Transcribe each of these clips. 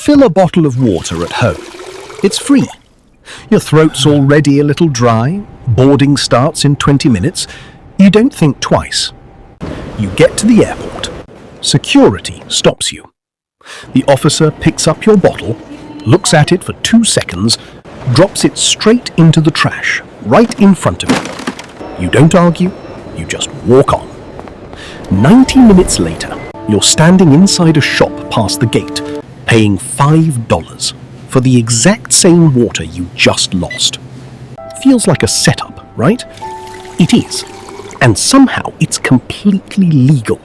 Fill a bottle of water at home. It's free. Your throat's already a little dry. Boarding starts in 20 minutes. You don't think twice. You get to the airport. Security stops you. The officer picks up your bottle, looks at it for 2 seconds, drops it straight into the trash, right in front of you. You don't argue, you just walk on. 90 minutes later, you're standing inside a shop past the gate, paying $5 for the exact same water you just lost. Feels like a setup, right? It is. And somehow it's completely legal.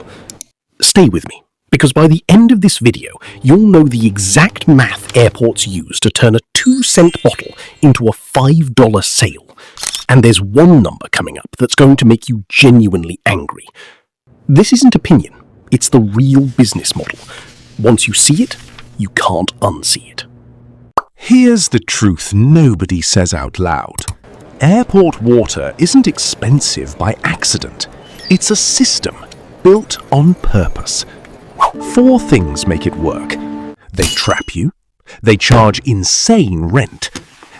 Stay with me, because by the end of this video, you'll know the exact math airports use to turn a 2-cent bottle into a $5 sale. And there's one number coming up that's going to make you genuinely angry. This isn't opinion, it's the real business model. Once you see it, you can't unsee it. Here's the truth nobody says out loud. Airport water isn't expensive by accident. It's a system built on purpose. 4 things make it work. They trap you. They charge insane rent.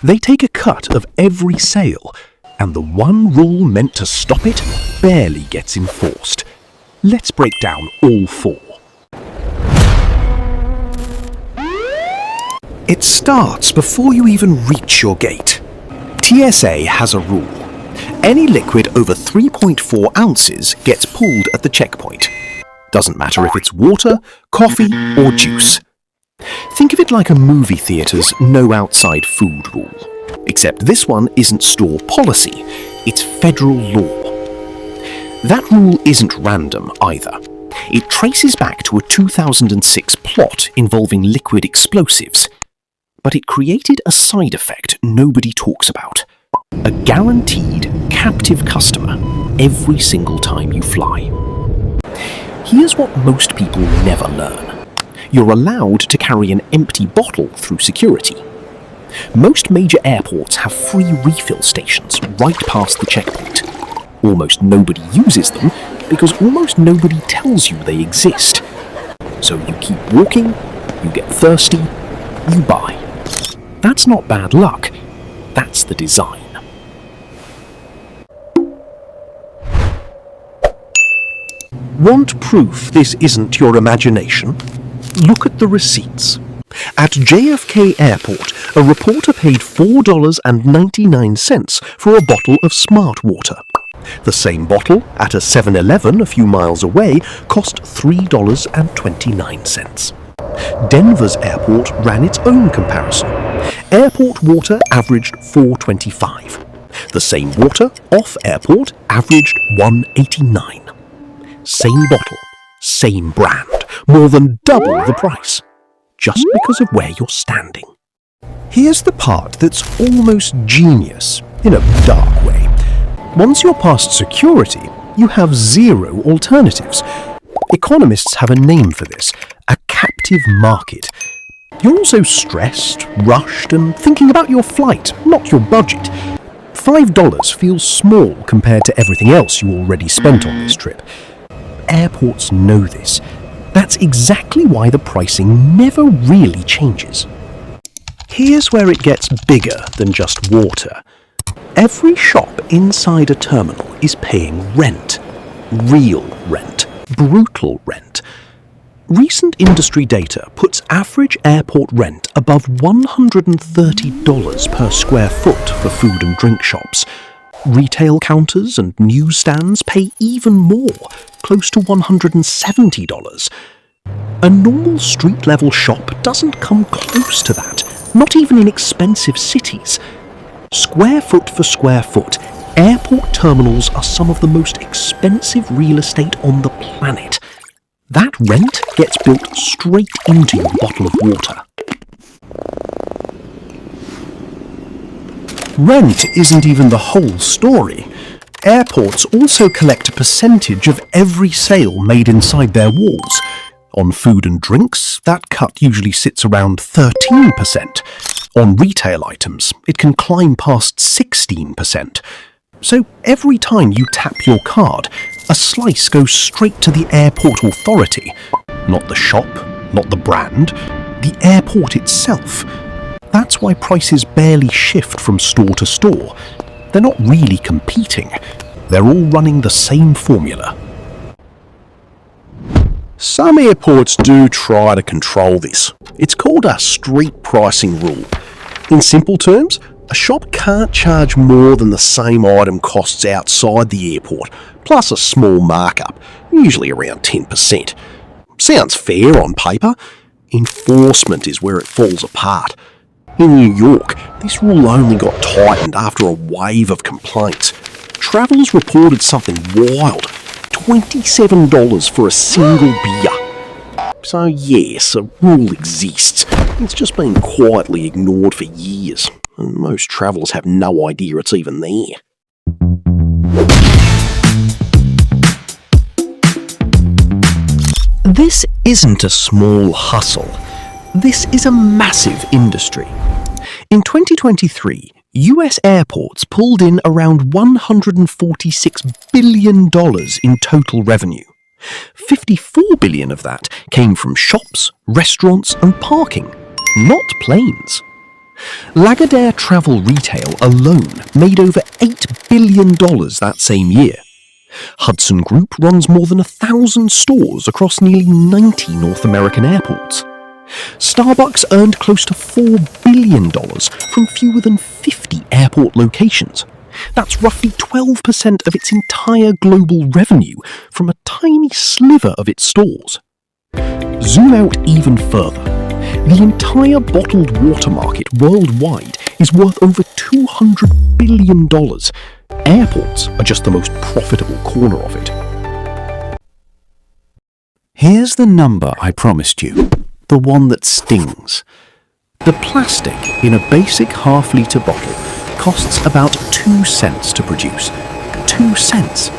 They take a cut of every sale. And the one rule meant to stop it barely gets enforced. Let's break down all 4. It starts before you even reach your gate. TSA has a rule. Any liquid over 3.4 ounces gets pulled at the checkpoint. Doesn't matter if it's water, coffee, or juice. Think of it like a movie theatre's no outside food rule. Except this one isn't store policy, it's federal law. That rule isn't random either. It traces back to a 2006 plot involving liquid explosives. But it created a side effect nobody talks about. A guaranteed captive customer every single time you fly. Here's what most people never learn. You're allowed to carry an empty bottle through security. Most major airports have free refill stations right past the checkpoint. Almost nobody uses them because almost nobody tells you they exist. So you keep walking, you get thirsty, you buy. That's not bad luck, that's the design. Want proof this isn't your imagination? Look at the receipts. At JFK Airport, a reporter paid $4.99 for a bottle of Smart Water. The same bottle, at a 7-Eleven a few miles away, cost $3.29. Denver's airport ran its own comparison. Airport water averaged $4.25. The same water off airport averaged $1.89. Same bottle, same brand, more than double the price, just because of where you're standing. Here's the part that's almost genius, in a dark way. Once you're past security, you have 0 alternatives. Economists have a name for this, a captive market. You're also stressed, rushed, and thinking about your flight, not your budget. $5 feels small compared to everything else you already spent on this trip. Airports know this. That's exactly why the pricing never really changes. Here's where it gets bigger than just water. Every shop inside a terminal is paying rent. Real rent. Brutal rent. Recent industry data puts average airport rent above $130 per square foot for food and drink shops. Retail counters and newsstands pay even more, close to $170. A normal street-level shop doesn't come close to that, not even in expensive cities. Square foot for square foot, airport terminals are some of the most expensive real estate on the planet. That rent gets built straight into your bottle of water. Rent isn't even the whole story. Airports also collect a percentage of every sale made inside their walls. On food and drinks, that cut usually sits around 13%. On retail items, it can climb past 16%. So every time you tap your card, a slice goes straight to the airport authority. Not the shop, not the brand, the airport itself. That's why prices barely shift from store to store. They're not really competing. They're all running the same formula. Some airports do try to control this. It's called a street pricing rule. In simple terms, a shop can't charge more than the same item costs outside the airport, plus a small markup, usually around 10%. Sounds fair on paper. Enforcement is where it falls apart. In New York, this rule only got tightened after a wave of complaints. Travellers reported something wild, $27 for a single beer. So yes, a rule exists. It's just been quietly ignored for years, and most travellers have no idea it's even there. This isn't a small hustle. This is a massive industry. In 2023, US airports pulled in around $146 billion in total revenue. $54 billion of that came from shops, restaurants and parking, not planes. Lagardère Travel Retail alone made over $8 billion that same year. Hudson Group runs more than 1,000 stores across nearly 90 North American airports. Starbucks earned close to $4 billion from fewer than 50 airport locations. That's roughly 12% of its entire global revenue from a tiny sliver of its stores. Zoom out even further. The entire bottled water market worldwide is worth over $200 billion. Airports are just the most profitable corner of it. Here's the number I promised you, the one that stings. The plastic in a basic half-litre bottle costs about 2 cents to produce. 2 cents.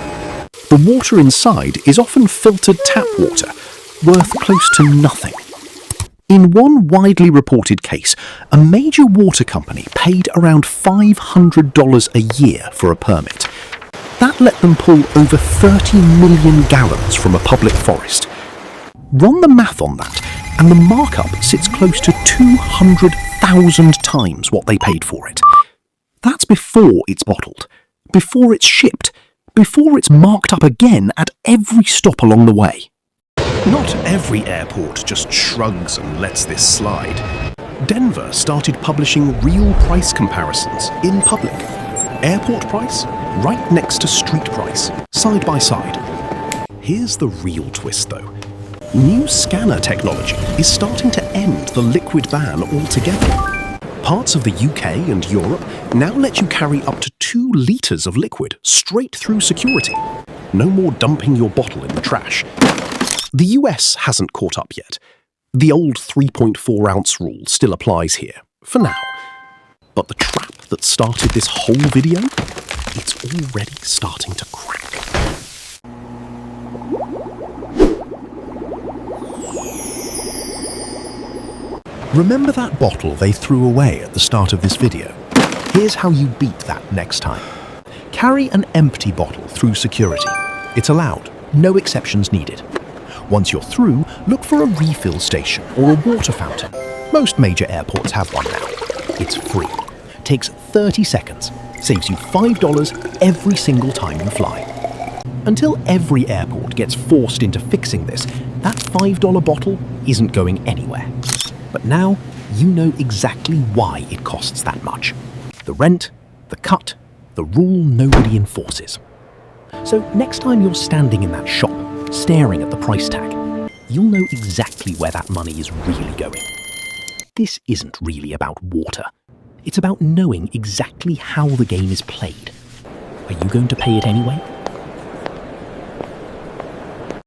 The water inside is often filtered tap water, worth close to nothing. In one widely reported case, a major water company paid around $500 a year for a permit. That let them pull over 30 million gallons from a public forest. Run the math on that, and the markup sits close to 200,000 times what they paid for it. That's before it's bottled, before it's shipped, before it's marked up again at every stop along the way. Not every airport just shrugs and lets this slide. Denver started publishing real price comparisons in public. Airport price right next to street price, side by side. Here's the real twist though. New scanner technology is starting to end the liquid ban altogether. Parts of the UK and Europe now let you carry up to 2 litres of liquid straight through security. No more dumping your bottle in the trash. The US hasn't caught up yet. The old 3.4-ounce rule still applies here, for now. But the trap that started this whole video, it's already starting to crack. Remember that bottle they threw away at the start of this video? Here's how you beat that next time. Carry an empty bottle through security. It's allowed, no exceptions needed. Once you're through, look for a refill station or a water fountain. Most major airports have one now. It's free. Takes 30 seconds. Saves you $5 every single time you fly. Until every airport gets forced into fixing this, that $5 bottle isn't going anywhere. But now, you know exactly why it costs that much. The rent, the cut, the rule nobody enforces. So next time you're standing in that shop, staring at the price tag, you'll know exactly where that money is really going. This isn't really about water. It's about knowing exactly how the game is played. Are you going to pay it anyway?